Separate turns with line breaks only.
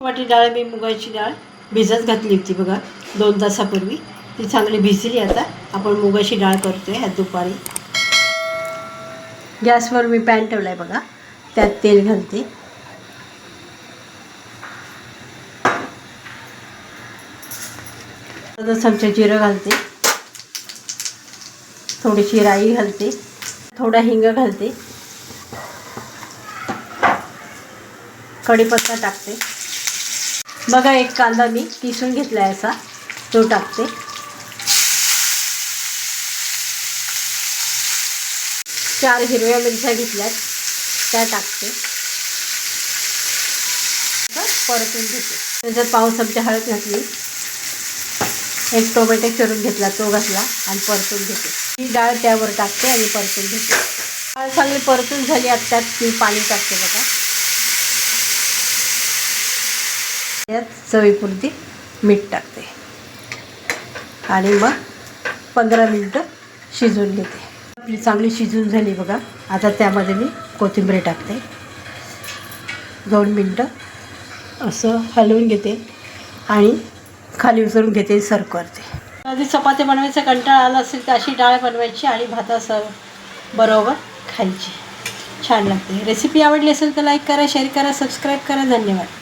वाटी डाळ मी मुगाची डाळ भिजत घातली होती बघा 2 तासापूर्वी. ती चांगली भिजली. आता आपण मुगाची डाळ करतोय ह्या दुपारी. गॅसवर मी पॅन ठेवला आहे बघा. त्यात तेल घालते. अर्धा चमचा जिरं घालते. थोडीशी राई घालते. थोडा हिंग घालते. कढीपत्ता टाकते. बघा एक कांदा मी किसून घेतला आहे असा, तो टाकते. चार हिरव्या मिरच्या घेतल्यात त्या टाकते. परतून घेते. त्याच्यात पाव चमचा हळद घातली. एक टोमॅटो चिरून घेतला तो घातला आणि परतून घेते. ही डाळ त्यावर टाकते आणि परतून घेते. डाळ चांगली परतून झाली. आता त्यात मी पाणी टाकते बघा. यात चवीपुरती मीठ टाकते आणि मग 15 मिनटं शिजवून घेते. आपली चांगली शिजून झाली बघा. आता त्यामध्ये मी कोथिंबीर टाकते. 2 मिनटं असं हलवून घेते आणि खाली उतरून घेते. सर्व करते. आधी चपाती बनवायचा कंटाळा आला असेल तर अशी डाळ बनवायची आणि भातासह बरोबर खायची. छान लागते. रेसिपी आवडली असेल तर लाईक करा, शेअर करा, सबस्क्राईब करा. धन्यवाद.